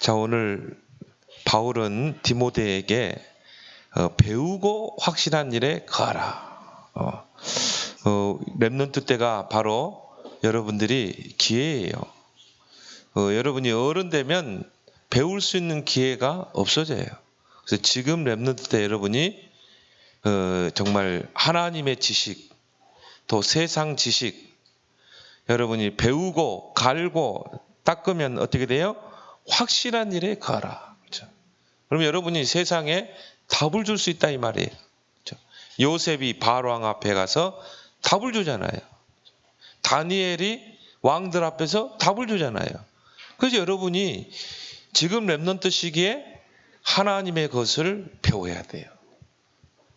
자, 오늘 바울은 디모데에게 배우고 확실한 일에 거하라. 렘넌트 때가 바로 여러분들이 기회예요. 여러분이 어른 되면 배울 수 있는 기회가 없어져요. 그래서 지금 렘넌트 때 여러분이 정말 하나님의 지식, 또 세상 지식, 여러분이 배우고 갈고 닦으면 어떻게 돼요? 확실한 일에 거하라. 그렇죠? 그럼 여러분이 세상에 답을 줄 수 있다 이 말이에요. 그렇죠? 요셉이 바로왕 앞에 가서 답을 주잖아요. 다니엘이 왕들 앞에서 답을 주잖아요. 그래서 여러분이 지금 렘넌트 시기에 하나님의 것을 배워야 돼요.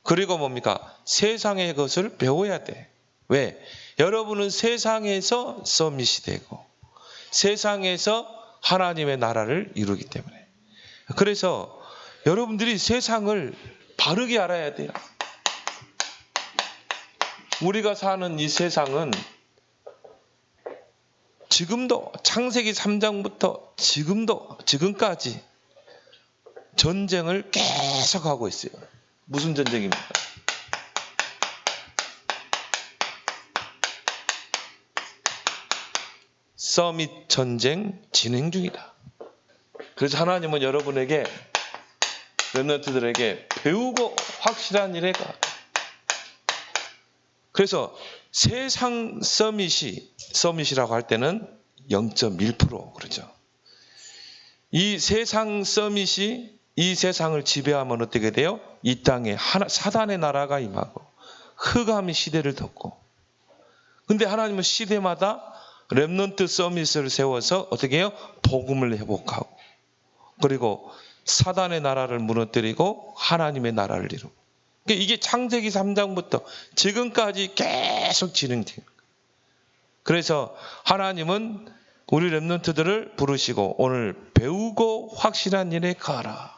그리고 뭡니까? 세상의 것을 배워야 돼. 왜? 여러분은 세상에서 서밋이 되고 세상에서 하나님의 나라를 이루기 때문에. 그래서 여러분들이 세상을 바르게 알아야 돼요. 우리가 사는 이 세상은 지금도 창세기 3장부터 지금까지 전쟁을 계속하고 있어요. 무슨 전쟁입니까? 서밋 전쟁 진행 중이다. 그래서 하나님은 여러분에게, 렘넌트들에게 배우고 확실한 일에 가. 그래서 세상 서밋이라고 할 때는 0.1% 그러죠. 이 세상 서밋이 이 세상을 지배하면 어떻게 돼요? 이 땅에 사단의 나라가 임하고 흑암의 시대를 덮고. 근데 하나님은 시대마다 렘넌트 서밋을 세워서 어떻게 해요? 복음을 회복하고 그리고 사단의 나라를 무너뜨리고 하나님의 나라를 이루고. 이게 창세기 3장부터 지금까지 계속 진행돼요. 그래서 하나님은 우리 렘넌트들을 부르시고 오늘 배우고 확실한 일에 가라.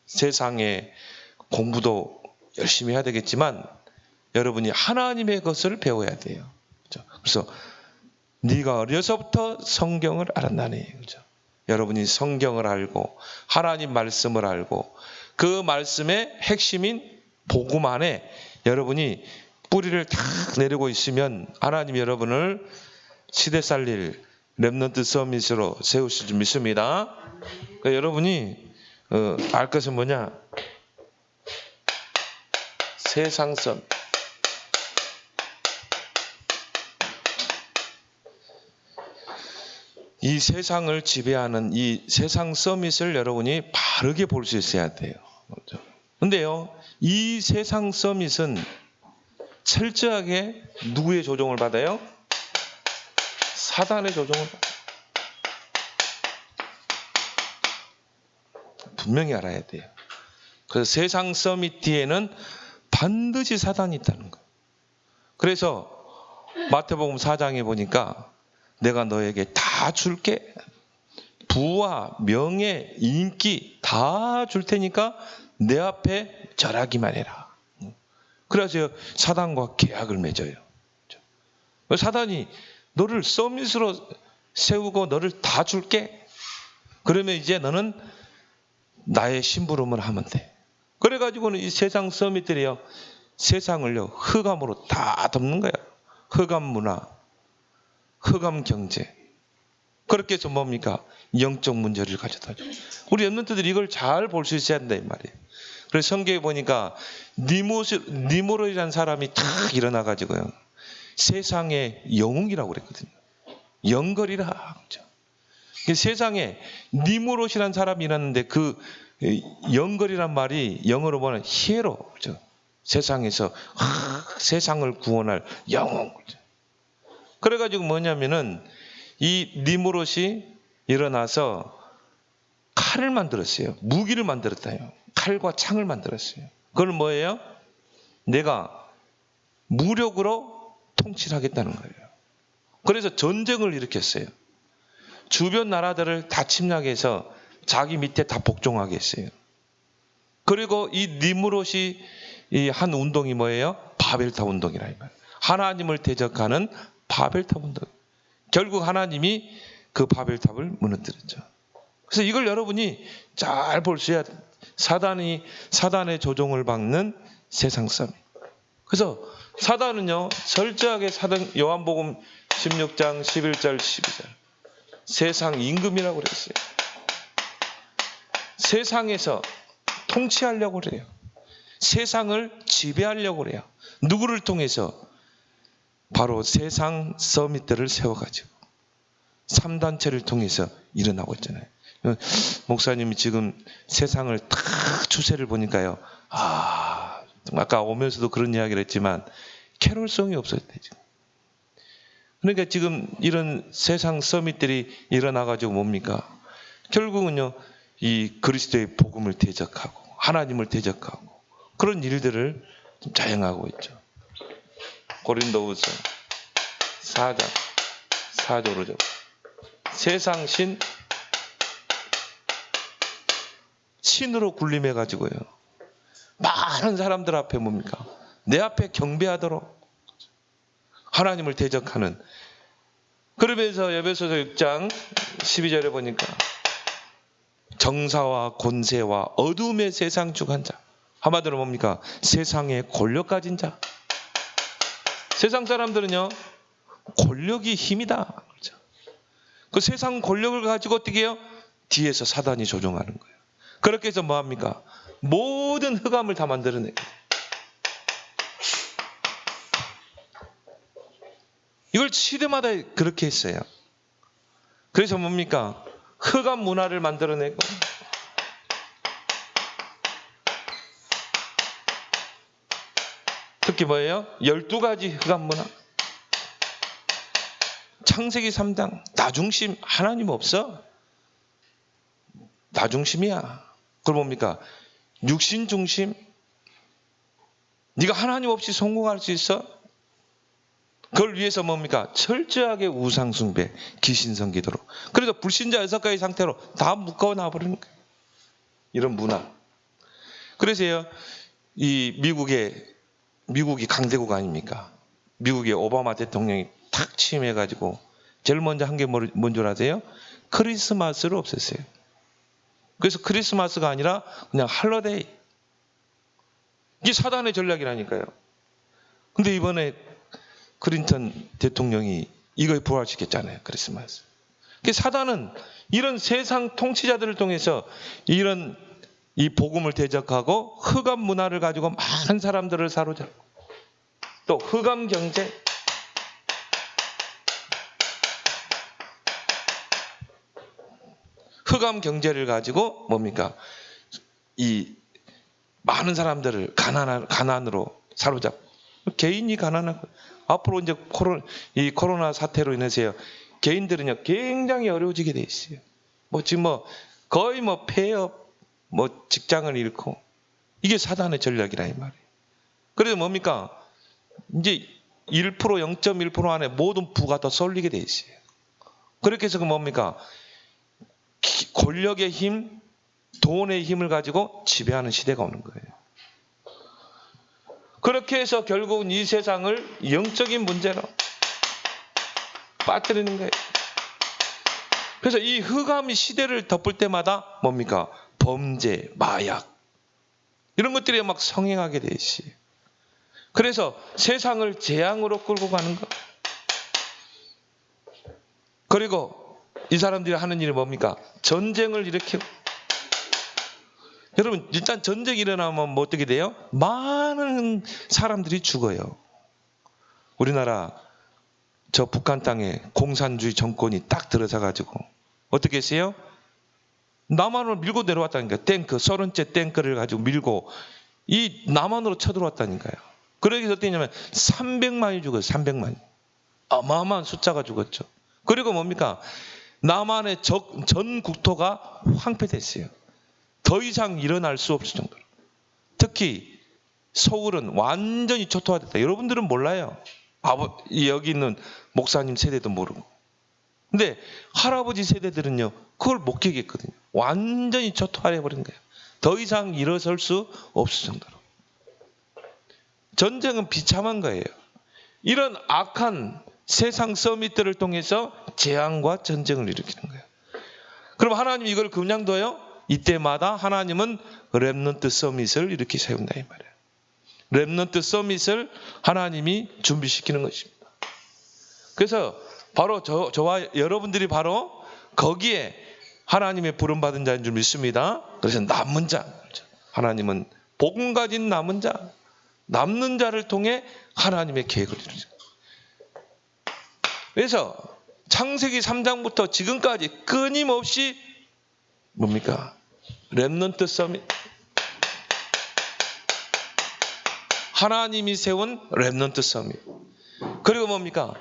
세상에 공부도 열심히 해야 되겠지만 여러분이 하나님의 것을 배워야 돼요. 그래서 네가 어려서부터 성경을 알았나니. 그렇죠? 여러분이 성경을 알고 하나님 말씀을 알고 그 말씀의 핵심인 복음 안에 여러분이 뿌리를 탁 내리고 있으면 하나님 여러분을 시대 살릴 렘넌트 서밋으로 세우실 줄 믿습니다. 그러니까 여러분이 알 것은 뭐냐? 세상 서밋. 이 세상을 지배하는 이 세상 서밋을 여러분이 바르게 볼 수 있어야 돼요. 그런데요, 이 세상 서밋은 철저하게 누구의 조종을 받아요? 사단의 조종을 받아요. 분명히 알아야 돼요. 그래서 세상 서밋 뒤에는 반드시 사단이 있다는 거예요. 그래서 마태복음 4장에 보니까 내가 너에게 다 줄게. 부와 명예, 인기 다 줄 테니까 내 앞에 절하기만 해라. 그래서 사단과 계약을 맺어요. 사단이 너를 서밋으로 세우고 너를 다 줄게. 그러면 이제 너는 나의 심부름을 하면 돼. 그래가지고는 이 세상 서밋들이요, 세상을요 흑암으로 다 덮는 거야. 흑암 문화, 흑암 경제. 그렇게 해서 뭡니까? 영적 문제를 가져다 줘. 우리 렘넌트들이 이걸 잘 볼 수 있어야 한다 이 말이에요. 그래서 성경에 보니까 니모롯이라는 사람이 탁 일어나가지고요, 세상의 영웅이라고 그랬거든요. 영걸이라. 그렇죠? 세상에 니모롯이라는 사람이 일어났는데 그 영걸이란 말이 영어로 보면 히에로. 그렇죠? 세상에서 세상을 구원할 영웅. 그렇죠? 그래가지고 뭐냐면은 이 니모롯이 일어나서 칼을 만들었어요. 무기를 만들었다요. 칼과 창을 만들었어요. 그건 뭐예요? 내가 무력으로 통치를 하겠다는 거예요. 그래서 전쟁을 일으켰어요. 주변 나라들을 다 침략해서 자기 밑에 다 복종하게 했어요. 그리고 이 니무롯이 한 운동이 뭐예요? 바벨탑 운동이라 이 말이에요. 하나님을 대적하는 바벨탑 운동. 결국 하나님이 그 바벨탑을 무너뜨렸죠. 그래서 이걸 여러분이 잘 볼 수 있어야 돼. 사단의 조종을 받는 세상 서밋. 그래서 사단은요, 철저하게 요한복음 16장 11절 12절 세상 임금이라고 그랬어요. 세상에서 통치하려고 그래요. 세상을 지배하려고 그래요. 누구를 통해서? 바로 세상 서밋들을 세워가지고 3단체를 통해서 일어나고 있잖아요. 목사님이 지금 세상을 딱 추세를 보니까요. 아까 오면서도 그런 이야기를 했지만 캐롤송이 없었대 지금. 그러니까 지금 이런 세상 서밋들이 일어나가지고 뭡니까? 결국은요, 이 그리스도의 복음을 대적하고 하나님을 대적하고 그런 일들을 좀 자행하고 있죠. 고린도후서 4장 4절로 세상 신으로 군림해가지고요. 많은 사람들 앞에 뭡니까? 내 앞에 경배하도록 하나님을 대적하는. 그러면서 에베소서 6장 12절에 보니까 정사와 권세와 어둠의 세상 주관 자. 한마디로 뭡니까? 세상의 권력 가진 자. 세상 사람들은요, 권력이 힘이다. 그렇죠? 그 세상 권력을 가지고 어떻게 해요? 뒤에서 사단이 조종하는 거예요. 그렇게 해서 뭐합니까? 모든 흑암을 다 만들어내요. 이걸 시대마다 그렇게 했어요. 그래서 뭡니까? 흑암 문화를 만들어내고 특히 뭐예요? 12가지 흑암 문화. 창세기 3장 나중심. 하나님 없어. 나중심이야. 그걸 뭡니까? 육신 중심. 네가 하나님 없이 성공할 수 있어? 그걸 위해서 뭡니까? 철저하게 우상 숭배, 귀신 섬기도록. 그래서 불신자 6가지 상태로 다 묶어놔 버리는 거예요. 이런 문화. 그래서요, 이 미국이 강대국 아닙니까? 미국의 오바마 대통령이 탁 취임해가지고 제일 먼저 한 게 뭔 줄 아세요? 크리스마스를 없앴어요. 그래서 크리스마스가 아니라 그냥 할러데이. 이게 사단의 전략이라니까요. 근데 이번에 클린턴 대통령이 이걸 부활시켰잖아요. 크리스마스. 사단은 이런 세상 통치자들을 통해서 이런 이 복음을 대적하고 흑암 문화를 가지고 많은 사람들을 사로잡고 또 흑암 경제, 흑암 경제를 가지고 뭡니까? 이 많은 사람들을 가난으로 사로잡고 개인이 가난하고 앞으로 이제 코로나 사태로 인해서 개인들은요 굉장히 어려워지게 돼 있어요. 지금 거의 폐업, 직장을 잃고 이게 사단의 전략이라 이 말이에요. 그래서 뭡니까? 이제 1% 0.1% 안에 모든 부가 더 쏠리게 돼 있어요. 그렇게 해서 뭡니까? 권력의 힘, 돈의 힘을 가지고 지배하는 시대가 오는 거예요. 그렇게 해서 결국은 이 세상을 영적인 문제로 빠뜨리는 거예요. 그래서 이 흑암이 시대를 덮을 때마다 뭡니까? 범죄, 마약 이런 것들이 막 성행하게 돼 있어요. 그래서 세상을 재앙으로 끌고 가는 거. 그리고 이 사람들이 하는 일이 뭡니까? 전쟁을 일으키고. 여러분 일단 전쟁이 일어나면 어떻게 돼요? 많은 사람들이 죽어요. 우리나라 저 북한 땅에 공산주의 정권이 딱 들어서가지고 어떻게 했어요? 남한으로 밀고 내려왔다니까요. 탱크, 30째 탱크를 가지고 밀고 이 남한으로 쳐들어왔다니까요. 그러기 어떻게 했냐면 300만이 죽어요. 300만이. 어마어마한 숫자가 죽었죠. 그리고 뭡니까? 남한의 전 국토가 황폐됐어요. 더 이상 일어날 수 없을 정도로. 특히 서울은 완전히 초토화됐다. 여러분들은 몰라요. 여기 있는 목사님 세대도 모르고. 근데 할아버지 세대들은요. 그걸 목격했거든요. 완전히 초토화해버린 거예요. 더 이상 일어설 수 없을 정도로. 전쟁은 비참한 거예요. 이런 악한 세상 서밋들을 통해서 재앙과 전쟁을 일으키는 거예요. 그럼 하나님이 이걸 그냥 둬요? 이때마다 하나님은 렘넌트 서밋을 이렇게 세운다 이 말이에요. 렘넌트 서밋을 하나님이 준비시키는 것입니다. 그래서 바로 저와 여러분들이 바로 거기에 하나님의 부름받은 자인 줄 믿습니다. 그래서 남은 자, 하나님은 복음 가진 남은 자, 남는 자를 통해 하나님의 계획을 이루죠. 그래서 창세기 3장부터 지금까지 끊임없이 뭡니까? 렘넌트 서밋. 하나님이 세운 렘넌트 서밋. 그리고 뭡니까?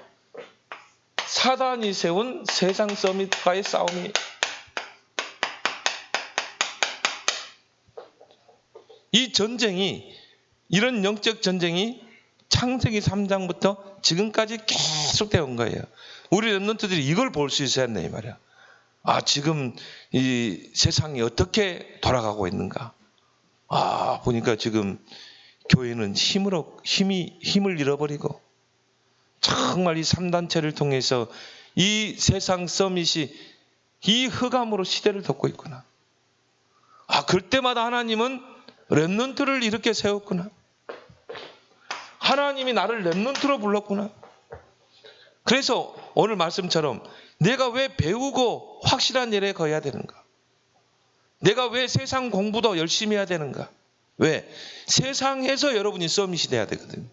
사단이 세운 세상 서밋과의 싸움이. 이 전쟁이, 이런 영적 전쟁이 창세기 3장부터 지금까지 계속되어 온 거예요. 우리 렘넌트들이 이걸 볼 수 있어야 했네 이 말이야. 아, 지금 이 세상이 어떻게 돌아가고 있는가. 아, 보니까 지금 교회는 힘을 잃어버리고 정말 이 3단체를 통해서 이 세상 서밋이 이 흑암으로 시대를 덮고 있구나. 아, 그때마다 하나님은 렘넌트를 이렇게 세웠구나. 하나님이 나를 렘넌트로 불렀구나. 그래서 오늘 말씀처럼 내가 왜 배우고 확실한 일에 거해야 되는가? 내가 왜 세상 공부도 열심히 해야 되는가? 왜? 세상에서 여러분이 서밋이 돼야 되거든요.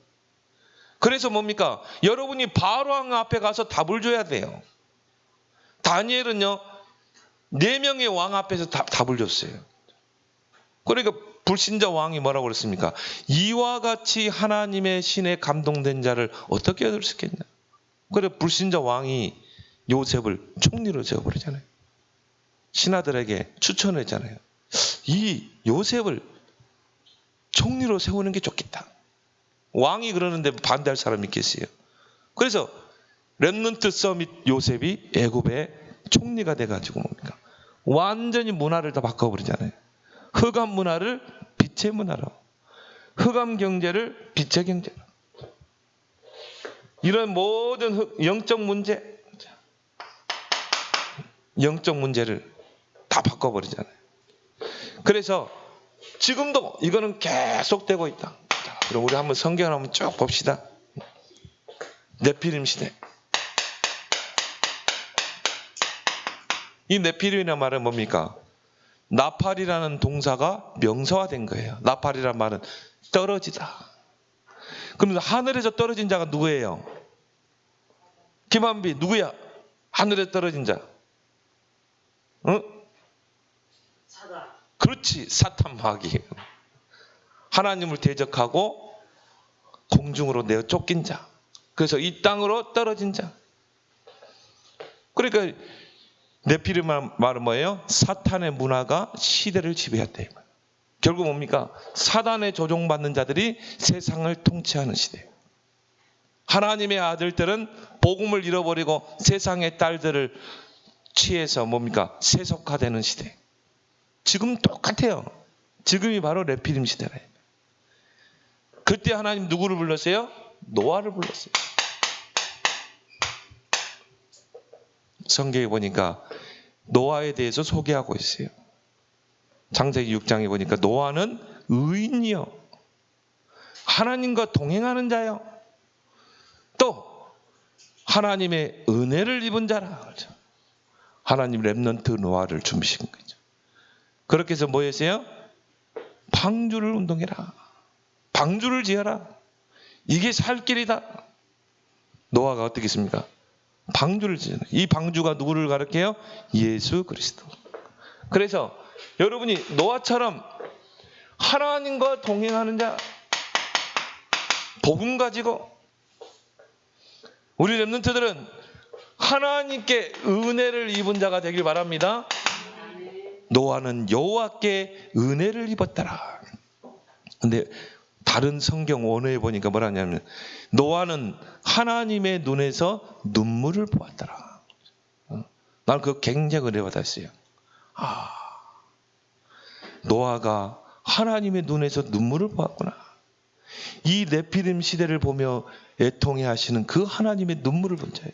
그래서 뭡니까? 여러분이 바로왕 앞에 가서 답을 줘야 돼요. 다니엘은요, 4명의 왕 앞에서 답을 줬어요. 그러니까 불신자 왕이 뭐라고 그랬습니까? 이와 같이 하나님의 신에 감동된 자를 어떻게 얻을 수 있겠냐? 그래 불신자 왕이 요셉을 총리로 세워버리잖아요. 신하들에게 추천했잖아요. 이 요셉을 총리로 세우는 게 좋겠다. 왕이 그러는데 반대할 사람이 있겠어요. 그래서 렘넌트 서밋 요셉이 애굽의 총리가 돼가지고 뭡니까? 완전히 문화를 다 바꿔버리잖아요. 흑암 문화를 빛의 문화로, 흑암 경제를 빛의 경제로. 이런 모든 영적 문제를 다 바꿔버리잖아요. 그래서 지금도 이거는 계속되고 있다. 자, 그럼 우리 한번 성경을 한번 쭉 봅시다. 네피림 시대. 이 네피림이라는 말은 뭡니까? 나팔이라는 동사가 명사화된 거예요. 나팔이라는 말은 떨어지다. 그럼 하늘에서 떨어진 자가 누구예요? 김한비 누구야? 하늘에 떨어진 자. 응? 사단. 그렇지, 사탄 마귀. 하나님을 대적하고 공중으로 내어 쫓긴 자. 그래서 이 땅으로 떨어진 자. 그러니까 네피림 말은 뭐예요? 사탄의 문화가 시대를 지배했다. 결국 뭡니까? 사단의 조종받는 자들이 세상을 통치하는 시대. 하나님의 아들들은 복음을 잃어버리고 세상의 딸들을 취해서 뭡니까? 세속화되는 시대. 지금 똑같아요. 지금이 바로 네피림 시대래요. 그때 하나님 누구를 불렀어요? 노아를 불렀어요. 성경에 보니까 노아에 대해서 소개하고 있어요. 창세기 6장에 보니까 노아는 의인이요, 하나님과 동행하는 자요, 또 하나님의 은혜를 입은 자라. 그렇죠? 하나님 렘넌트 노아를 준비시킨 거죠. 그렇게 해서 뭐 했어요? 방주를 운동해라. 방주를 지어라. 이게 살 길이다. 노아가 어떻게 했습니까? 방주를 지어라. 이 방주가 누구를 가리켜요? 예수 그리스도. 그래서 여러분이 노아처럼 하나님과 동행하는 자, 복음 가지고 우리 렘넌트들은 하나님께 은혜를 입은 자가 되길 바랍니다. 노아는 여호와께 은혜를 입었더라. 근데 다른 성경 원어에 보니까 뭐라냐면 노아는 하나님의 눈에서 눈물을 보았더라. 나는 그거 굉장히 은혜 받았어요. 노아가 하나님의 눈에서 눈물을 보았구나. 이 네피림 시대를 보며 애통해 하시는 그 하나님의 눈물을 본 자예요.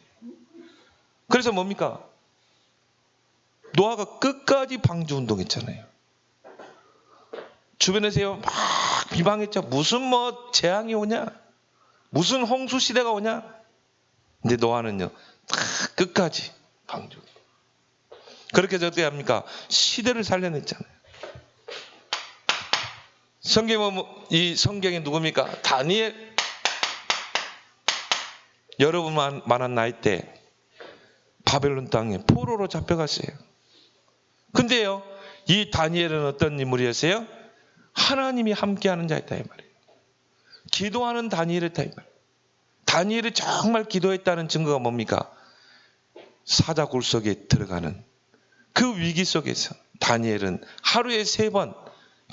그래서 뭡니까? 노아가 끝까지 방주 운동했잖아요. 주변에서 막 비방했죠. 무슨 뭐 재앙이 오냐, 무슨 홍수 시대가 오냐. 근데 노아는요, 다 끝까지 방주. 그렇게 해서 어떻게 합니까? 시대를 살려냈잖아요. 이 성경이 누굽니까? 다니엘. 여러분만한 나이 때 바벨론 땅에 포로로 잡혀갔어요. 근데요, 이 다니엘은 어떤 인물이었어요? 하나님이 함께하는 자였다 이 말이에요. 기도하는 다니엘이었다 이 말이에요. 다니엘이 정말 기도했다는 증거가 뭡니까? 사자굴 속에 들어가는 그 위기 속에서 다니엘은 하루에 3번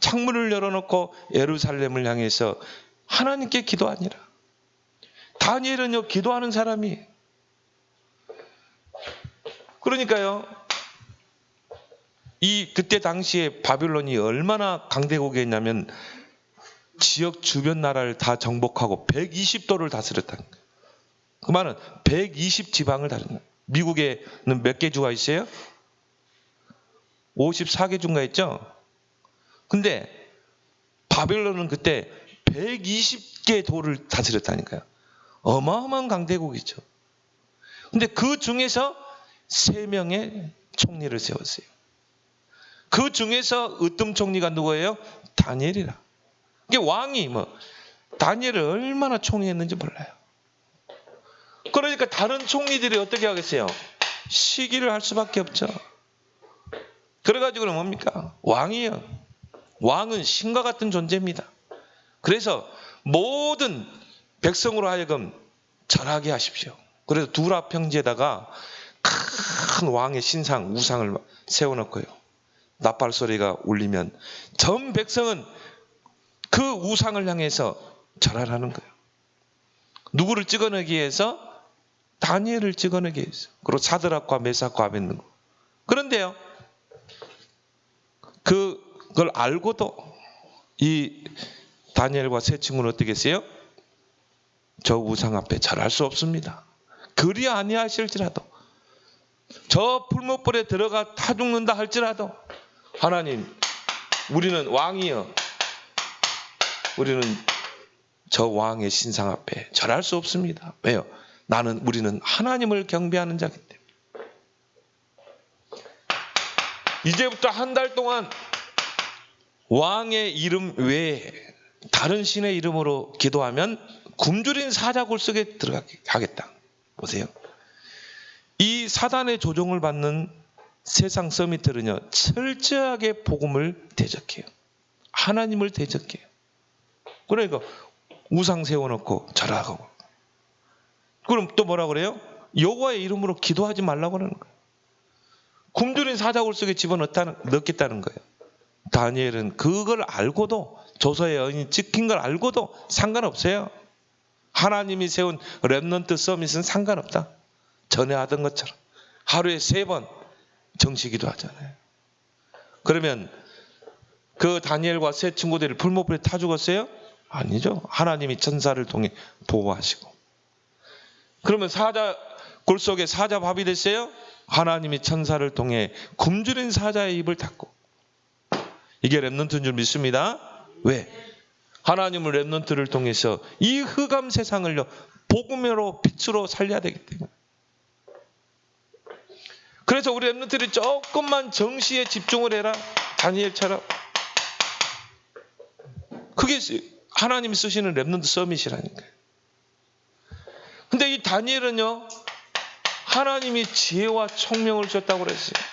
창문을 열어놓고 예루살렘을 향해서 하나님께 기도하니라. 다니엘은요, 기도하는 사람이에요. 그러니까요, 그때 당시에 바빌론이 얼마나 강대국이었냐면 지역 주변 나라를 다 정복하고 120도를 다스렸다는 거예요. 그 말은 120지방을 다스렸는 거예요. 미국에는 몇 개 주가 있어요? 54개 주가 있죠? 근데 바빌론은 그때 120개 도를 다스렸다니까요. 어마어마한 강대국이죠. 근데 그 중에서 3명의 총리를 세웠어요. 그 중에서 으뜸 총리가 누구예요? 다니엘이라. 이게 왕이 다니엘을 얼마나 총리했는지 몰라요. 그러니까 다른 총리들이 어떻게 하겠어요? 시기를 할 수밖에 없죠. 그래가지고는 뭡니까? 왕이요. 왕은 신과 같은 존재입니다. 그래서 모든 백성으로 하여금 절하게 하십시오. 그래서 두라 평지에다가 큰 왕의 신상, 우상을 세워놓고요. 나팔 소리가 울리면 전 백성은 그 우상을 향해서 절하라는 거예요. 누구를 찍어내기 위해서? 다니엘을 찍어내기 위해서. 그리고 사드락과 메삭과 아벳느고. 그런데요, 그걸 알고도 이 다니엘과 세 친구는 어떻게 했어요? 저 우상 앞에 절할 수 없습니다. 그리 아니하실지라도, 저 풀무불에 들어가 타 죽는다 할지라도, 하나님, 우리는 왕이여, 우리는 저 왕의 신상 앞에 절할 수 없습니다. 왜요? 우리는 하나님을 경배하는 자기 때문에. 이제부터 한 달 동안 왕의 이름 외에 다른 신의 이름으로 기도하면 굶주린 사자굴 속에 들어가게 하겠다. 보세요. 이 사단의 조종을 받는 세상 서밋들은요, 철저하게 복음을 대적해요. 하나님을 대적해요. 그러니까 우상 세워놓고 절하고. 그럼 또 뭐라 그래요? 여호와의 이름으로 기도하지 말라고 하는 거예요. 굶주린 사자굴 속에 집어넣겠다는 거예요. 다니엘은 그걸 알고도, 조서의 여인이 찍힌 걸 알고도 상관없어요. 하나님이 세운 렘넌트 서밋은 상관없다. 전에 하던 것처럼 하루에 3번 정시기도 하잖아요. 그러면 그 다니엘과 세 친구들이 풀무불에 타 죽었어요? 아니죠. 하나님이 천사를 통해 보호하시고. 그러면 굴 속에 사자 밥이 됐어요? 하나님이 천사를 통해 굶주린 사자의 입을 닫고. 이게 렘넌트인 줄 믿습니다. 왜? 하나님은 렘넌트를 통해서 이 흑암 세상을요, 복음으로 빛으로 살려야 되기 때문에. 그래서 우리 렘넌트들이 조금만 정시에 집중을 해라. 다니엘처럼. 그게 하나님이 쓰시는 렘넌트 서밋이라니까요. 근데 이 다니엘은요, 하나님이 지혜와 총명을 줬다고 그랬어요.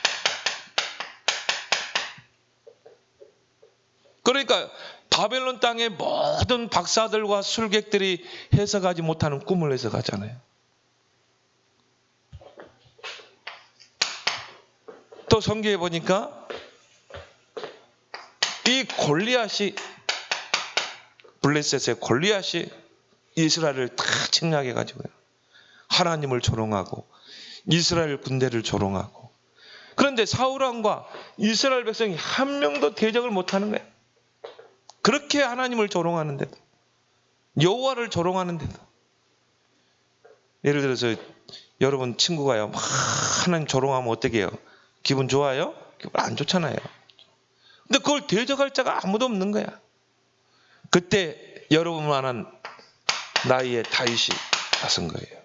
그러니까 바벨론 땅의 모든 박사들과 술객들이 해석하지 못하는 꿈을 해석하잖아요. 또 성경에 보니까 이 골리앗이, 블레셋의 골리앗이 이스라엘을 다 침략해가지고요, 하나님을 조롱하고 이스라엘 군대를 조롱하고. 그런데 사울 왕과 이스라엘 백성이 한 명도 대적을 못하는 거예요. 그렇게 하나님을 조롱하는데도, 여호와를 조롱하는데도. 예를 들어서 여러분 친구가요, 막 하나님 조롱하면 어떻게 해요? 기분 좋아요? 기분 안 좋잖아요. 근데 그걸 대적할 자가 아무도 없는 거야. 그때 여러분만한 나이의 다윗이 나선 거예요.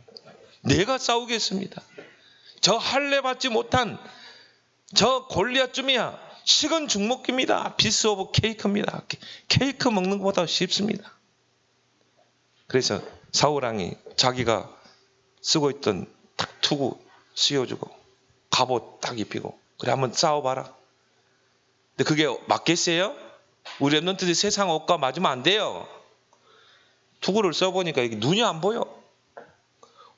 내가 싸우겠습니다. 저 할례 받지 못한 저 골리앗쯤이야 식은 죽먹기입니다. 피스 오브 케이크입니다. 케이크 먹는 것보다 쉽습니다. 그래서 사울왕이 자기가 쓰고 있던 딱 투구 씌워주고 갑옷 딱 입히고 그래 한번 싸워봐라. 근데 그게 맞겠어요? 우리 랩런트들이 세상 옷과 맞으면 안 돼요. 투구를 써보니까 이게 눈이 안 보여.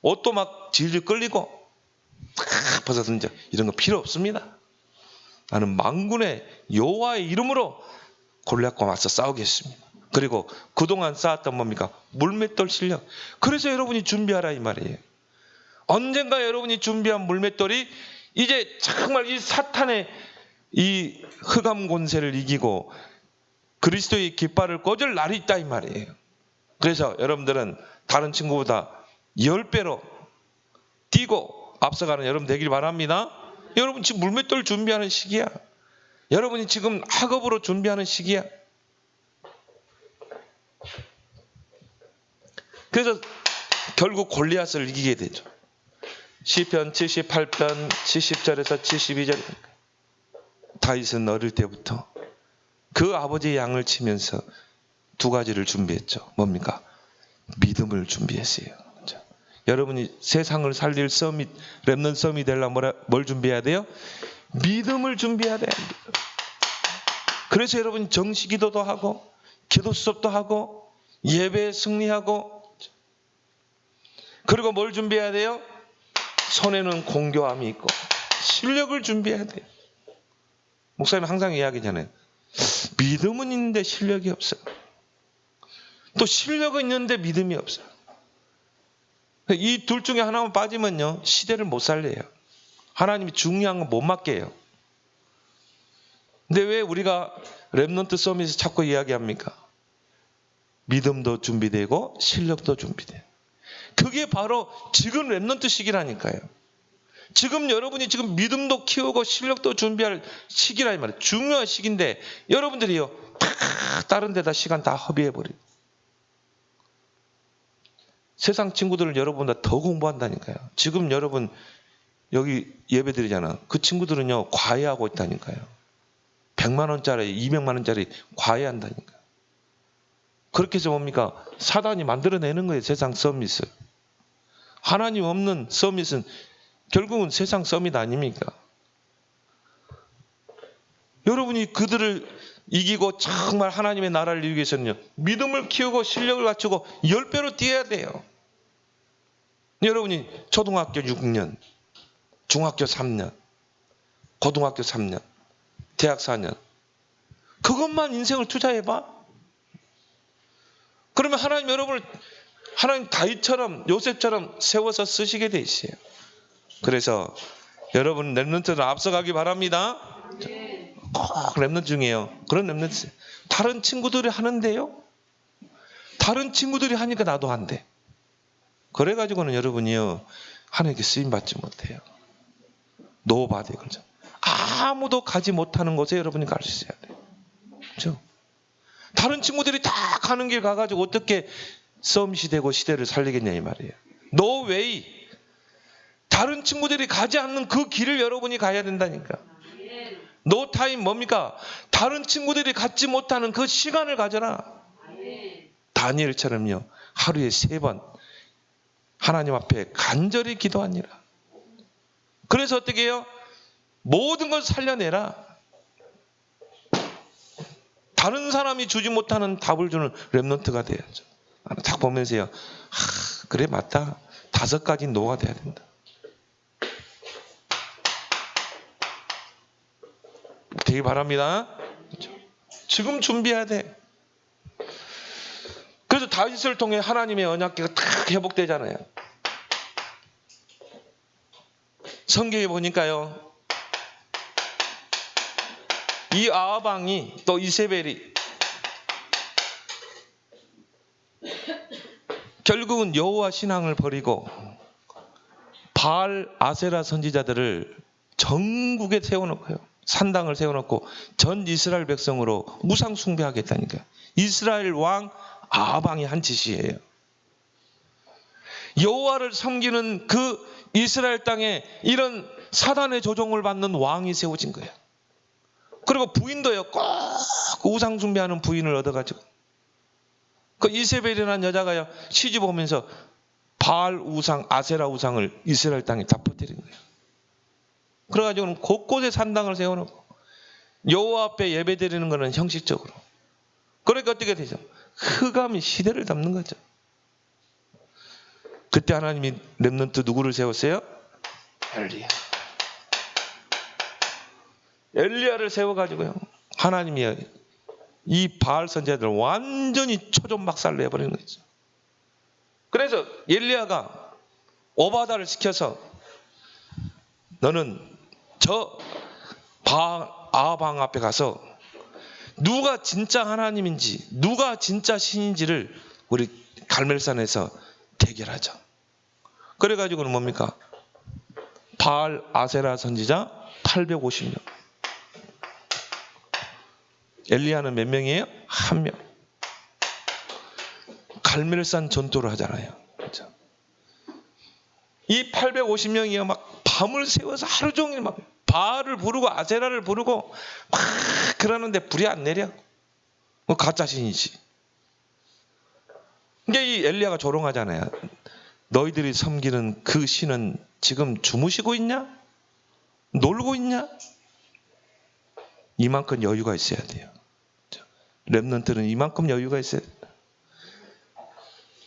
옷도 막 질질 끌리고 탁 벗어 던져. 이런 거 필요 없습니다. 나는 만군의 여호와의 이름으로 골리앗과 맞서 싸우겠습니다. 그리고 그동안 쌓았던 뭡니까? 물맷돌 실력. 그래서 여러분이 준비하라 이 말이에요. 언젠가 여러분이 준비한 물맷돌이 이제 정말 이 사탄의 이 흑암 권세를 이기고 그리스도의 깃발을 꽂을 날이 있다 이 말이에요. 그래서 여러분들은 다른 친구보다 10배로 뛰고 앞서가는 여러분 되길 바랍니다. 여러분 지금 물맷돌 준비하는 시기야. 여러분이 지금 학업으로 준비하는 시기야. 그래서 결국 골리앗을 이기게 되죠. 시편 78편 70절에서 72절. 다윗은 어릴 때부터 그 아버지의 양을 치면서 두 가지를 준비했죠. 뭡니까? 믿음을 준비했어요. 그렇죠? 여러분이 세상을 살릴 서밋, 렘넌트 서밋이 되려면 뭘 준비해야 돼요? 믿음을 준비해야 돼요. 그래서 여러분 정시기도도 하고 기도 수업도 하고 예배에 승리하고 그리고 뭘 준비해야 돼요? 손에는 공교함이 있고 실력을 준비해야 돼요. 목사님 항상 이야기잖아요. 믿음은 있는데 실력이 없어요. 또 실력은 있는데 믿음이 없어요. 이 둘 중에 하나만 빠지면요 시대를 못 살려요. 하나님이 중요한 건 못 맡겨요. 근데 왜 우리가 렘넌트 서밋에서 자꾸 이야기합니까? 믿음도 준비되고 실력도 준비돼요. 그게 바로 지금 렘넌트 시기라니까요. 지금 여러분이 지금 믿음도 키우고 실력도 준비할 시기라 이 말이에요. 중요한 시기인데 여러분들이요 다른 데다 시간 다 허비해버리고 세상 친구들은 여러분보다 더 공부한다니까요. 지금 여러분 여기 예배 드리잖아. 그 친구들은요 과외하고 있다니까요. 100만 원짜리 200만 원짜리 과외한다니까요. 그렇게 해서 뭡니까? 사단이 만들어내는 거예요. 세상 서밋을. 하나님 없는 서밋은 결국은 세상 서밋 아닙니까? 여러분이 그들을 이기고 정말 하나님의 나라를 이루기 위해서는요 믿음을 키우고 실력을 갖추고 10배로 뛰어야 돼요. 여러분이 초등학교 6년, 중학교 3년, 고등학교 3년, 대학 4년 그것만 인생을 투자해봐. 그러면 하나님 여러분을 하나님 다윗처럼 요셉처럼 세워서 쓰시게 돼 있어요. 그래서 여러분 렘넌트는 앞서가기 바랍니다. 꼭 렘넌트 중이에요. 그런 렘넌트 다른 친구들이 하는데요. 다른 친구들이 하니까 나도 한대. 그래가지고는 여러분이요 하나님께 쓰임 받지 못해요. 노바디 그렇죠. 아무도 가지 못하는 곳에 여러분이 갈 수 있어야 돼요. 그렇죠? 다른 친구들이 다 가는 길 가가지고 어떻게 서밋이 되고 시대를 살리겠냐 이 말이에요. No way. 다른 친구들이 가지 않는 그 길을 여러분이 가야 된다니까. No time 뭡니까? 다른 친구들이 갖지 못하는 그 시간을 가져라. 다니엘처럼요 하루에 3번 하나님 앞에 간절히 기도하니라. 그래서 어떻게 해요? 모든 걸 살려내라. 다른 사람이 주지 못하는 답을 주는 렘넌트가 돼야죠. 나는 딱 보면서요. 그래 맞다. 5가지 노가 돼야 된다. 되기 바랍니다. 지금 준비해야 돼. 그래서 다윗을 통해 하나님의 언약궤가 딱 회복되잖아요. 성경에 보니까요. 이 아합 왕이 또 이세벨이 결국은 여호와 신앙을 버리고 바알 아세라 선지자들을 전국에 세워놓고요. 산당을 세워놓고 전 이스라엘 백성으로 우상 숭배하겠다니까요. 이스라엘 왕 아방이 한 짓이에요. 여호와를 섬기는 그 이스라엘 땅에 이런 사단의 조종을 받는 왕이 세워진 거예요. 그리고 부인도요, 꼭 우상 숭배하는 부인을 얻어가지고 그 이세벨이라는 여자가요, 시집 오면서 바알 우상, 아세라 우상을 이스라엘 땅에 다 퍼뜨린 거예요. 그래가지고는 곳곳에 산당을 세워놓고 여호와 앞에 예배드리는 것은 형식적으로. 그러니까 어떻게 되죠? 흑암이 시대를 담는 거죠. 그때 하나님이 렘넌트 누구를 세웠어요? 엘리야. 엘리야를 세워가지고요, 하나님이 이 바알 선지자들 완전히 초전박살을 내버리는 거죠. 그래서 엘리야가 오바다를 시켜서 너는 저 아방 앞에 가서 누가 진짜 하나님인지 누가 진짜 신인지를 우리 갈멜산에서 대결하자. 그래가지고는 뭡니까? 바알 아세라 선지자 850명. 엘리야는 몇 명이에요? 1명. 갈멜산 전투를 하잖아요. 그렇죠? 이 850명이요, 막 밤을 새워서 하루 종일 막 바알을 부르고 아세라를 부르고 막 그러는데 불이 안 내려. 뭐 가짜 신이지. 이게 이 엘리야가 조롱하잖아요. 너희들이 섬기는 그 신은 지금 주무시고 있냐? 놀고 있냐? 이만큼 여유가 있어야 돼요. 렘넌트는 이만큼 여유가 있어야 돼요.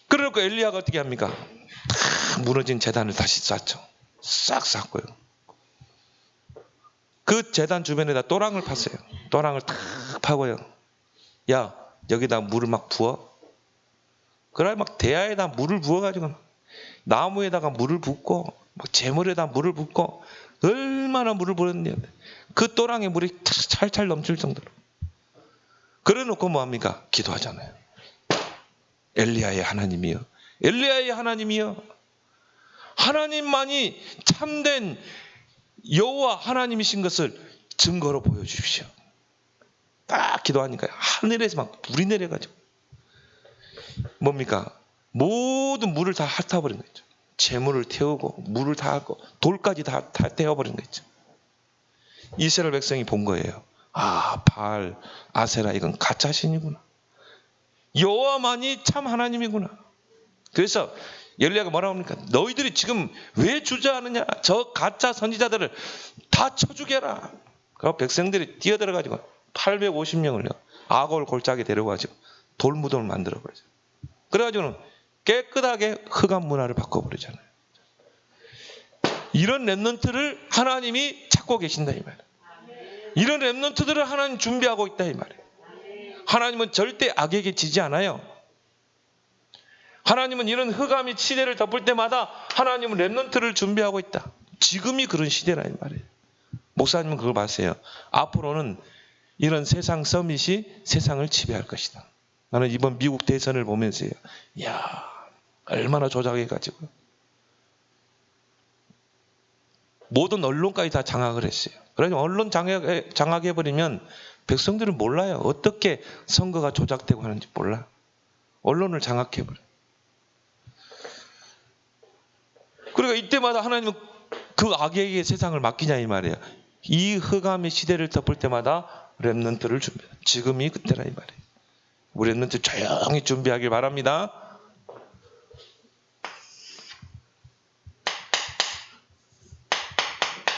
그러니까 엘리야가 어떻게 합니까? 다 무너진 제단을 다시 쌓죠. 싹 쌓고요. 그 제단 주변에다 또랑을 팠어요. 또랑을 탁 파고요. 야, 여기다 물을 막 부어. 그래 막 대야에다 물을 부어가지고 나무에다가 물을 붓고 막 재물에다 물을 붓고 얼마나 물을 부었는데 그 또랑에 물이 찰찰 넘칠 정도로. 그래놓고 뭐합니까? 기도하잖아요. 엘리야의 하나님이여, 엘리야의 하나님이여, 하나님만이 참된 여호와 하나님이신 것을 증거로 보여주십시오. 딱 기도하니까 하늘에서 막 불이 내려가지고 뭡니까? 모든 물을 다 핥아버린 거죠. 재물을 태우고 물을 다 핥고 돌까지 다 태워버린 거죠. 이스라엘 백성이 본 거예요. 아, 바알, 아세라 이건 가짜 신이구나. 여호와만이 참 하나님이구나. 그래서 엘리야가 뭐라고 합니까? 너희들이 지금 왜 주저하느냐? 저 가짜 선지자들을 다 쳐 죽여라. 그 백성들이 뛰어들어가지고 850명을요 아골 골짜기에 데려가지고 돌무덤을 만들어버리죠. 그래가지고는 깨끗하게 흑암 문화를 바꿔버리잖아요. 이런 렘넌트를 하나님이 찾고 계신다 이 말이에요. 이런 렘넌트들을 하나님 준비하고 있다 이 말이에요. 하나님은 절대 악에게 지지 않아요. 하나님은 이런 흑암이 시대를 덮을 때마다 하나님은 렘넌트를 준비하고 있다. 지금이 그런 시대라 이 말이에요. 목사님은 그걸 봤어요. 앞으로는 이런 세상 서밋이 세상을 지배할 것이다. 나는 이번 미국 대선을 보면서요, 이야, 얼마나 조작해가지고 모든 언론까지 다 장악을 했어요. 그래서 언론 장악해버리면 백성들은 몰라요. 어떻게 선거가 조작되고 하는지 몰라. 언론을 장악해버려. 그러니까 이때마다 하나님은 그 악에게 세상을 맡기냐 이 말이에요. 이 흑암의 시대를 덮을 때마다 렘넌트를 준비해요. 지금이 그때라 이 말이에요. 우리 렘넌트 조용히 준비하길 바랍니다.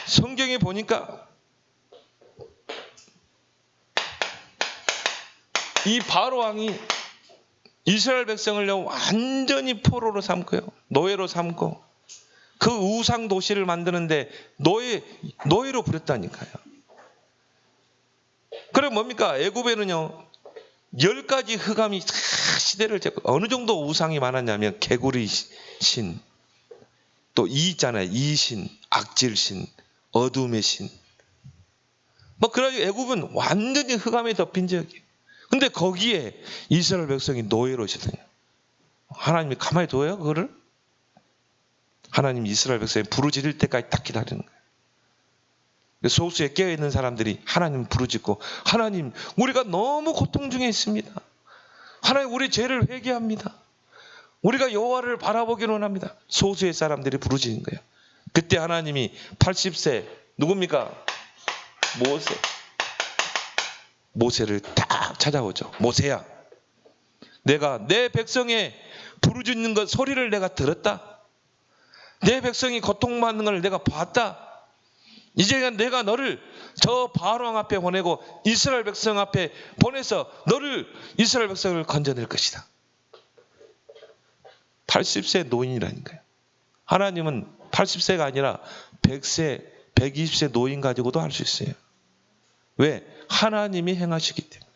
성경에 보니까 이 바로 왕이 이스라엘 백성을 완전히 포로로 삼고요, 노예로 삼고 그 우상 도시를 만드는데 노예로 부렸다니까요. 그럼 뭡니까? 애굽에는요 10가지 흑암이 시대를 잡고 어느 정도 우상이 많았냐면 개구리 신, 또 이 있잖아요, 이신, 악질신, 어둠의 신. 뭐 그래가지고 애굽은 완전히 흑암에 덮인 지역이에요. 근데 거기에 이스라엘 백성이 노예로 있었거든요. 하나님이 가만히 둬요 그거를? 하나님 이스라엘 백성이 부르짖을 때까지 딱 기다리는 거예요. 소수에 깨어있는 사람들이 하나님 부르짖고, 하나님 우리가 너무 고통 중에 있습니다. 하나님 우리 죄를 회개합니다. 우리가 여호와를 바라보기를 원합니다. 소수의 사람들이 부르짖는 거예요. 그때 하나님이 80세 누굽니까? 모세를 딱 찾아오죠. 모세야, 내가 내 백성의 부르짖는 것 소리를 내가 들었다. 내 백성이 고통받는 걸 내가 봤다. 이제 내가 너를 저 바로왕 앞에 보내고 이스라엘 백성 앞에 보내서 너를, 이스라엘 백성을 건져낼 것이다. 80세 노인이라니까요. 하나님은 80세가 아니라 100세, 120세 노인 가지고도 할 수 있어요. 왜? 하나님이 행하시기 때문에.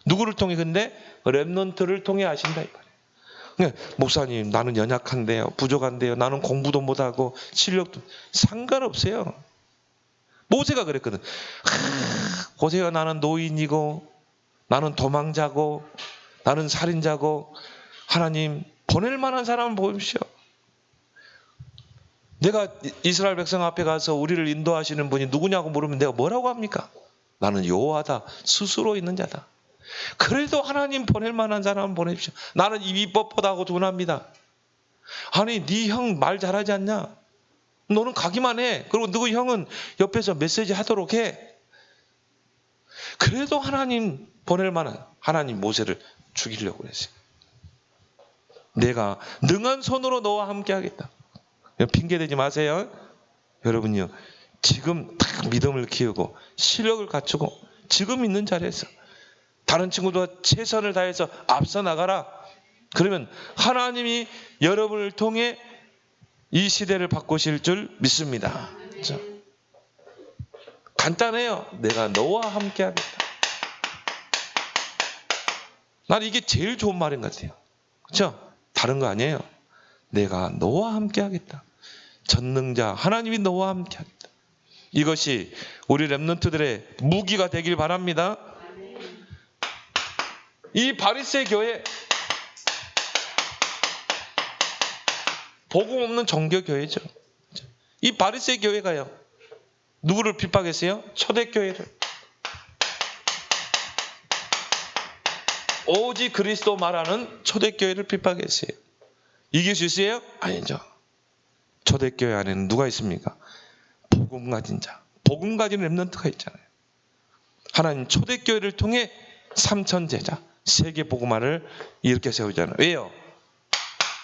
누구를 통해? 근데 렘넌트를 통해 하신다 이거예요. 그러니까 목사님 나는 연약한데요, 부족한데요, 나는 공부도 못하고 실력도, 상관없어요. 모세가 그랬거든. 보세요, 나는 노인이고 나는 도망자고 나는 살인자고 하나님 보낼 만한 사람을 보십시오. 내가 이스라엘 백성 앞에 가서 우리를 인도하시는 분이 누구냐고 물으면 내가 뭐라고 합니까? 나는 여호와다, 스스로 있는 자다. 그래도 하나님 보낼 만한 사람을 보내십시오. 나는 입이 뻣뻣하고 둔합니다. 아니 네 형 말 잘하지 않냐? 너는 가기만 해. 그리고 누구 형은 옆에서 메시지 하도록 해. 그래도 하나님 보낼 만한, 하나님 모세를 죽이려고 그랬어요. 내가 능한 손으로 너와 함께 하겠다. 핑계대지 마세요. 여러분요, 지금 딱 믿음을 키우고 실력을 갖추고 지금 있는 자리에서 다른 친구들과 최선을 다해서 앞서 나가라. 그러면 하나님이 여러분을 통해 이 시대를 바꾸실 줄 믿습니다. 자, 간단해요. 내가 너와 함께 하겠다. 난 이게 제일 좋은 말인 것 같아요. 그렇죠? 다른 거 아니에요. 내가 너와 함께 하겠다. 전능자 하나님이 너와 함께 하겠다. 이것이 우리 렘넌트들의 무기가 되길 바랍니다. 이 바리새 교회, 복음 없는 종교 교회죠. 이 바리새 교회가요, 누구를 핍박했어요? 초대교회를. 오직 그리스도 말하는 초대교회를 핍박했어요. 이길 수 있어요? 아니죠. 초대교회 안에는 누가 있습니까? 복음 가진 자, 복음 가진 렘넌트가 있잖아요. 하나님 초대교회를 통해 3천 제자, 세계 복음화를 이렇게 세우잖아요. 왜요?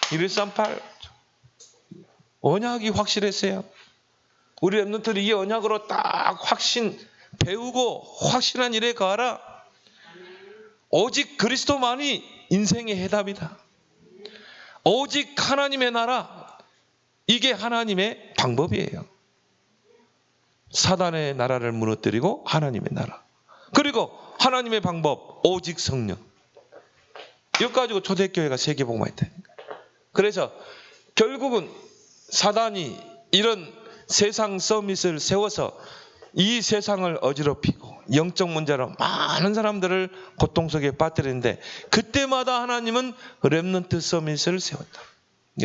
1138 언약이 확실했어요. 우리 렘넌트들이 이 언약으로 딱 확신 배우고 확실한 일에 가라. 오직 그리스도만이 인생의 해답이다. 오직 하나님의 나라, 이게 하나님의 방법이에요. 사단의 나라를 무너뜨리고 하나님의 나라, 그리고 하나님의 방법 오직 성령. 이거 가지고 초대교회가 세계복음화했다니까. 그래서 결국은 사단이 이런 세상 서밋을 세워서 이 세상을 어지럽히고 영적 문제로 많은 사람들을 고통 속에 빠뜨리는데, 그때마다 하나님은 렘넌트 서밋을 세웠다.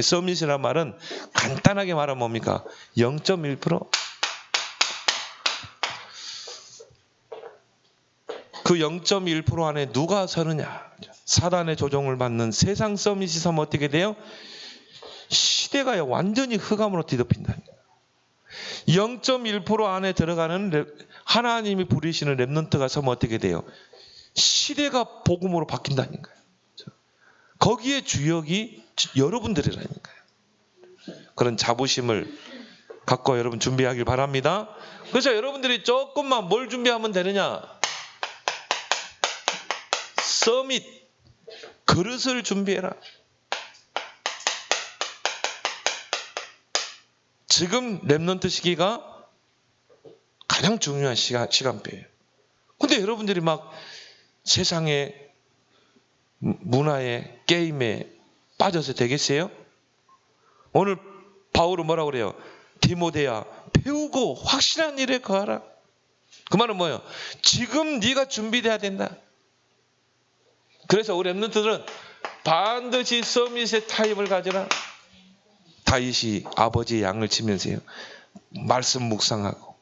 서밋이란 말은 간단하게 말하면 뭡니까? 0.1%. 그 0.1% 안에 누가 서느냐? 사단의 조종을 받는 세상 서밋이 서면 어떻게 돼요? 시대가 완전히 흑암으로 뒤덮인다는 거예요. 0.1% 안에 들어가는 하나님이 부리시는 렘넌트가 서면 어떻게 돼요? 시대가 복음으로 바뀐다는 거예요. 거기에 주역이 여러분들이라니까요. 그런 자부심을 갖고 여러분 준비하길 바랍니다. 그래서 여러분들이 조금만 뭘 준비하면 되느냐? 서밋 그릇을 준비해라. 지금 렘넌트 시기가 가장 중요한 시간표예요. 근데 여러분들이 막 세상의 문화에 게임에 빠져서 되겠어요? 오늘 바울은 뭐라고 그래요? 디모데야, 배우고 확실한 일에 거하라. 그 말은 뭐예요? 지금 네가 준비돼야 된다. 그래서 우리 렘넌트들은 반드시 서밋의 타임을 가져라. 다윗이 아버지의 양을 치면서요, 말씀 묵상하고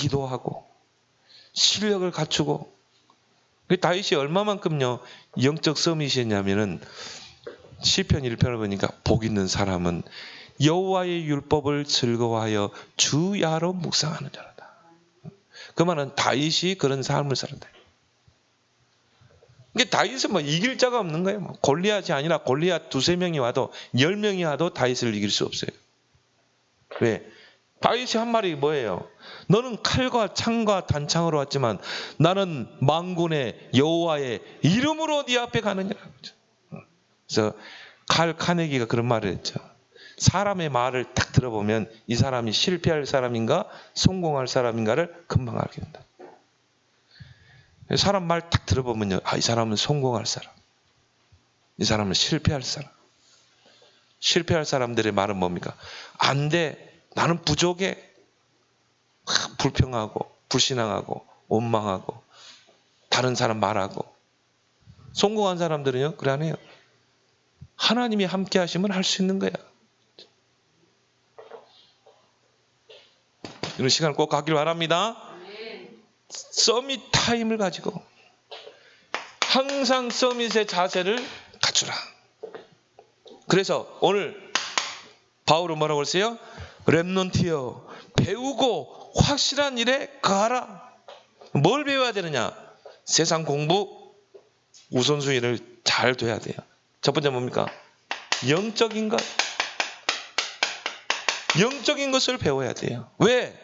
기도하고 실력을 갖추고. 다윗이 얼마만큼요 영적 서밋이었냐면은 시편 1편을 보니까 복 있는 사람은 여호와의 율법을 즐거워하여 주야로 묵상하는 자라다. 그 말은 다윗이 그런 삶을 살았다. 이게 다윗은 뭐 이길 자가 없는 거예요. 뭐 골리앗이 아니라 골리앗 2-3명이 와도 10명이 와도 다윗을 이길 수 없어요. 왜? 다윗이 한 말이 뭐예요? 너는 칼과 창과 단창으로 왔지만 나는 만군의 여호와의 이름으로 네 앞에 가느니라. 그래서 칼 카네기가 그런 말을 했죠. 사람의 말을 딱 들어보면 이 사람이 실패할 사람인가 성공할 사람인가를 금방 알게 된다. 사람 말 딱 들어보면요, 이 사람은 성공할 사람, 이 사람은 실패할 사람. 실패할 사람들의 말은 뭡니까? 안 돼, 나는 부족해. 불평하고 불신앙하고 원망하고 다른 사람 말하고. 성공한 사람들은요 그래 안 해요. 하나님이 함께 하시면 할 수 있는 거야. 이런 시간을 꼭 갖길 바랍니다. 서밋 타임을 가지고 항상 서밋의 자세를 갖추라. 그래서 오늘 바울은 뭐라고 했어요? 렘넌트여 배우고 확실한 일에 거하라. 뭘 배워야 되느냐? 세상 공부 우선순위를 잘 둬야 돼요. 첫 번째 뭡니까? 영적인 것. 영적인 것을 배워야 돼요. 왜?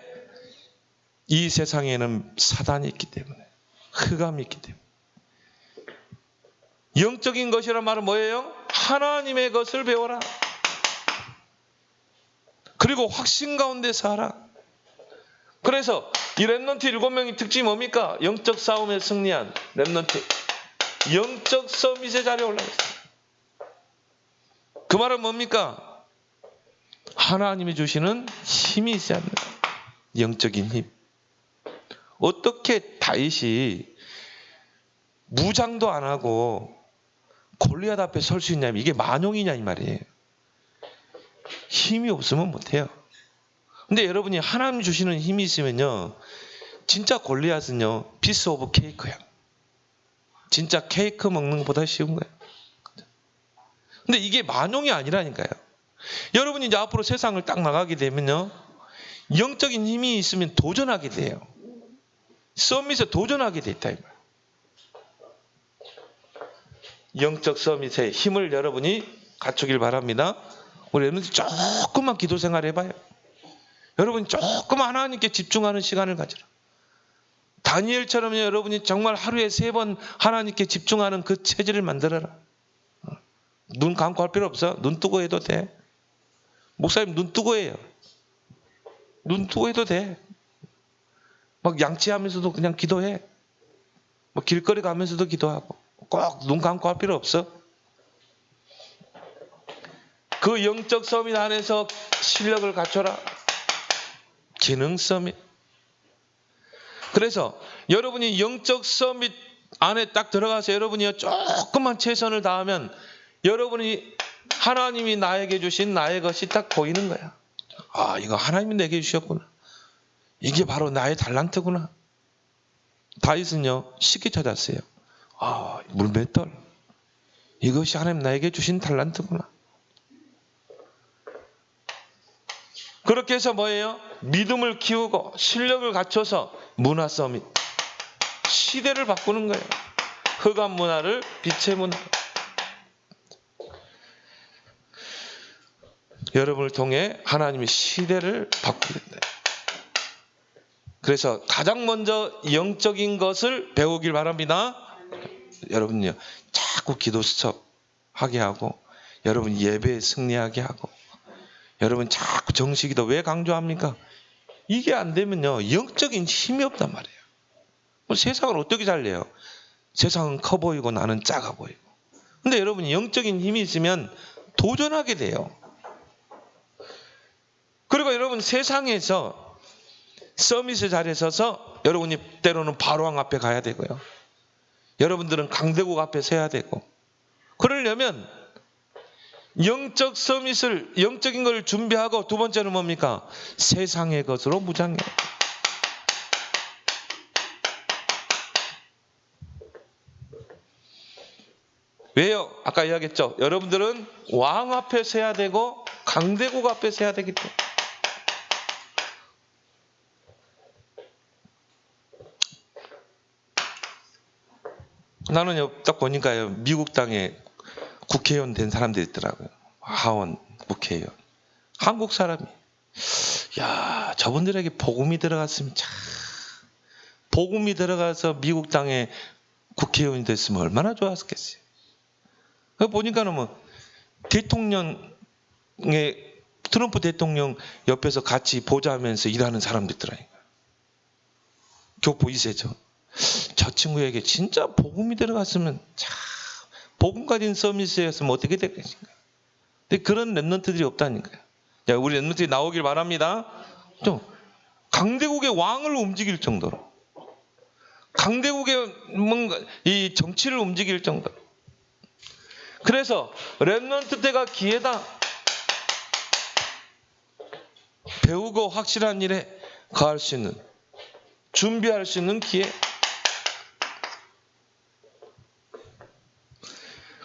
이 세상에는 사단이 있기 때문에, 흑암이 있기 때문에. 영적인 것이란 말은 뭐예요? 하나님의 것을 배워라. 그리고 확신 가운데 살아. 그래서 이 렘넌트 7명의 특징이 뭡니까? 영적 싸움에 승리한 렘넌트. 영적 서밋의 자리에 올라갔어요. 그 말은 뭡니까? 하나님이 주시는 힘이 있어야 합니다. 영적인 힘. 어떻게 다윗이 무장도 안 하고 골리앗 앞에 설 수 있냐면 이게 만용이냐 이 말이에요. 힘이 없으면 못해요. 근데 여러분이 하나님 주시는 힘이 있으면요, 진짜 골리앗은요 피스 오브 케이크야. 진짜 케이크 먹는 것보다 쉬운 거예요. 근데 이게 만용이 아니라니까요. 여러분이 이제 앞으로 세상을 딱 나가게 되면요, 영적인 힘이 있으면 도전하게 돼요. 서밋에 도전하게 돼 있다 이 말. 영적 서밋의 힘을 여러분이 갖추길 바랍니다. 우리 여러분들 조금만 기도 생활 해봐요. 여러분이 조금 하나님께 집중하는 시간을 가지라. 다니엘처럼 여러분이 정말 하루에 3번 하나님께 집중하는 그 체질을 만들어라. 눈 감고 할 필요 없어. 눈 뜨고 해도 돼. 목사님 눈 뜨고 해요. 눈 뜨고 해도 돼. 막 양치하면서도 그냥 기도해. 뭐 길거리 가면서도 기도하고. 꼭 눈 감고 할 필요 없어. 그 영적 서밋 안에서 실력을 갖춰라. 기능 서밋. 그래서 여러분이 영적 서밋 안에 딱 들어가서 여러분이 조금만 최선을 다하면 여러분이 하나님이 나에게 주신 나의 것이 딱 보이는 거야. 아, 이거 하나님이 내게 주셨구나. 이게 바로 나의 달란트구나. 다윗은요 쉽게 찾았어요. 아, 물맷돌. 이것이 하나님 나에게 주신 달란트구나. 그렇게 해서 뭐예요? 믿음을 키우고 실력을 갖춰서 문화 서밋. 시대를 바꾸는 거예요. 흑암 문화를 빛의 문화. 여러분을 통해 하나님이 시대를 바꾸게 된다. 그래서 가장 먼저 영적인 것을 배우길 바랍니다. 여러분요, 자꾸 기도 스톱하게 하고, 여러분 예배에 승리하게 하고, 여러분 자꾸 정식기도 왜 강조합니까? 이게 안 되면요 영적인 힘이 없단 말이에요. 세상을 어떻게 살려요? 세상은 커 보이고 나는 작아 보이고. 근데 여러분이 영적인 힘이 있으면 도전하게 돼요. 그리고 여러분 세상에서 서밋의 자리에 서서 여러분이 때로는 바로왕 앞에 가야 되고요. 여러분들은 강대국 앞에 서야 되고. 그러려면 영적 서밋을, 영적인 걸 준비하고, 두 번째는 뭡니까? 세상의 것으로 무장해요. 왜요? 아까 이야기했죠. 여러분들은 왕 앞에 서야 되고 강대국 앞에 서야 되기 때문에. 나는 딱 보니까요, 미국 땅에 국회의원 된 사람들이 있더라고요. 하원 국회의원. 한국 사람이. 야, 저분들에게 복음이 들어갔으면 참. 복음이 들어가서 미국 땅에 국회의원이 됐으면 얼마나 좋았겠어요. 보니까는 뭐 대통령의 트럼프 대통령 옆에서 같이 보좌하면서 일하는 사람들 있더라니까. 교포 2세죠. 저 친구에게 진짜 복음이 들어갔으면 참 복음 가진 서밋이었으면 어떻게 됐겠습니까? 근데 그런 랩런트들이 없다니까요. 야, 우리 랩런트들이 나오길 바랍니다. 좀 강대국의 왕을 움직일 정도로, 강대국의 뭔가 이 정치를 움직일 정도로. 그래서 랩런트 때가 기회다. 배우고 확실한 일에 거할 수 있는, 준비할 수 있는 기회.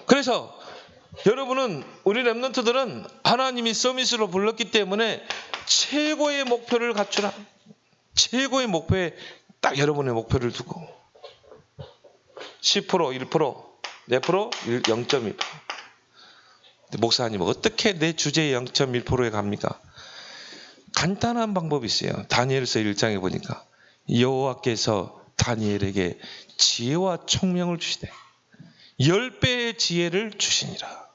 그래서 여러분은, 우리 랩런트들은 하나님이 서밋으로 불렀기 때문에 최고의 목표를 갖추라. 최고의 목표에 딱 여러분의 목표를 두고 10%, 1%, 몇 프로? 0.1%. 목사님, 어떻게 내 주제의 0.1%에 갑니까? 간단한 방법이 있어요. 다니엘서 1장에 보니까 여호와께서 다니엘에게 지혜와 총명을 주시되 10배의 지혜를 주시니라.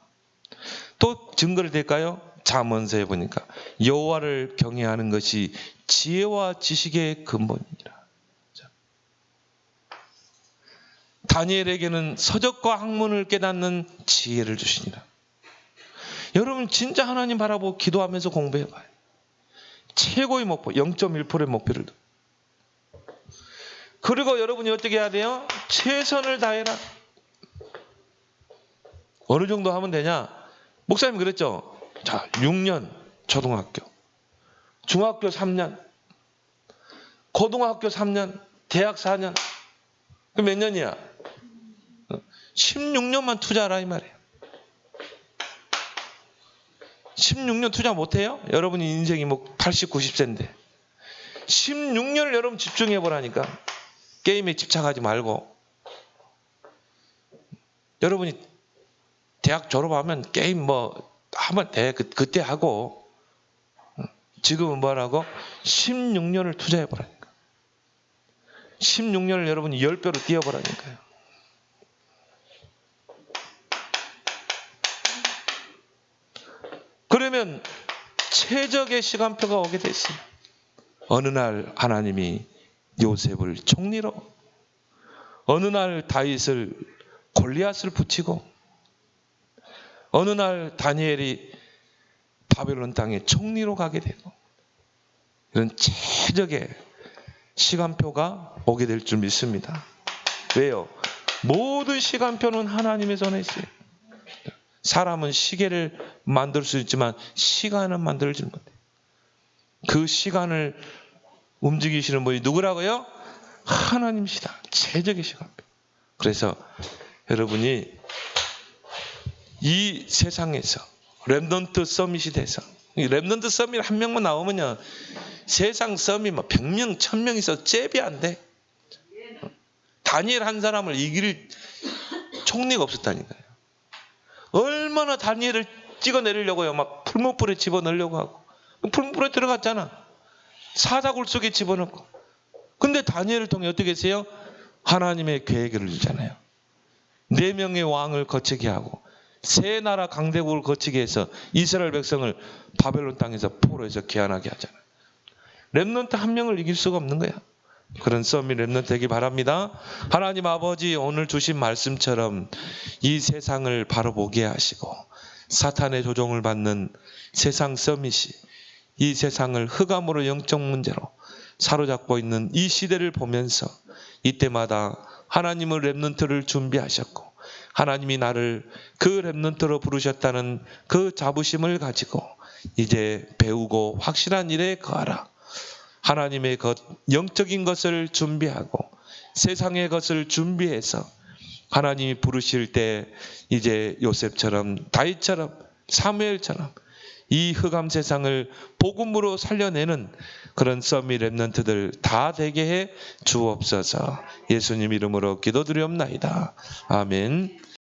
또 증거를 댈까요? 잠언서에 보니까 여호와를 경외하는 것이 지혜와 지식의 근본이니라. 다니엘에게는 서적과 학문을 깨닫는 지혜를 주시니라. 여러분 진짜 하나님 바라보고 기도하면서 공부해봐요. 최고의 목표, 0.1%의 목표를. 그리고 여러분이 어떻게 해야 돼요? 최선을 다해라. 어느 정도 하면 되냐? 목사님 그랬죠. 자, 6년 초등학교, 중학교 3년, 고등학교 3년, 대학 4년. 그 몇 년이야? 16년만 투자하라 이 말이에요. 16년 투자 못해요? 여러분이 인생이 뭐 80, 90세인데 16년을 여러분 집중해보라니까. 게임에 집착하지 말고. 여러분이 대학 졸업하면 게임 뭐 하면 돼. 그때 하고. 지금은 뭐라고? 16년을 투자해보라니까. 16년을 여러분이 10배로 뛰어보라니까요. 그러면 최적의 시간표가 오게 됐어요. 어느 날 하나님이 요셉을 총리로, 어느 날 다윗을 골리앗을 붙이고, 어느 날 다니엘이 바벨론 땅에 총리로 가게 되고, 이런 최적의 시간표가 오게 될 줄 믿습니다. 왜요? 모든 시간표는 하나님의 손에 있어요. 사람은 시계를 만들 수 있지만 시간은 만들지 못해. 그 시간을 움직이시는 분이 누구라고요? 하나님이시다. 최적의 시간표. 그래서 여러분이 이 세상에서 랩넌트 서밋이 돼서, 이 랩넌트 서밋 한 명만 나오면요, 세상 서밋 뭐 100명, 1000명 있어도 잽이 안 돼. 다니엘 한 사람을 이길 총리가 없었다니까요. 얼마나 다니엘을 찍어내리려고요. 막 풀무불에 집어넣으려고 하고. 풀무불에 들어갔잖아. 사자굴 속에 집어넣고. 근데 다니엘을 통해 어떻게 했어요? 하나님의 계획을 주잖아요. 4명의 왕을 거치게 하고 3나라 강대국을 거치게 해서 이스라엘 백성을 바벨론 땅에서 포로해서 귀환하게 하잖아요. 렘넌트 한 명을 이길 수가 없는 거야. 그런 서밋 렘넌트 되기 바랍니다. 하나님 아버지, 오늘 주신 말씀처럼 이 세상을 바로 보게 하시고 사탄의 조종을 받는 세상 서밋이 이 세상을 흑암으로 영적 문제로 사로잡고 있는 이 시대를 보면서 이때마다 하나님의 렘넌트를 준비하셨고 하나님이 나를 그 렘넌트로 부르셨다는 그 자부심을 가지고 이제 배우고 확실한 일에 거하라. 하나님의 것, 영적인 것을 준비하고 세상의 것을 준비해서 하나님이 부르실 때 이제 요셉처럼 다윗처럼 사무엘처럼 이 흑암 세상을 복음으로 살려내는 그런 서밋 랩런트들 다 되게 해 주옵소서. 예수님 이름으로 기도드리옵나이다. 아멘.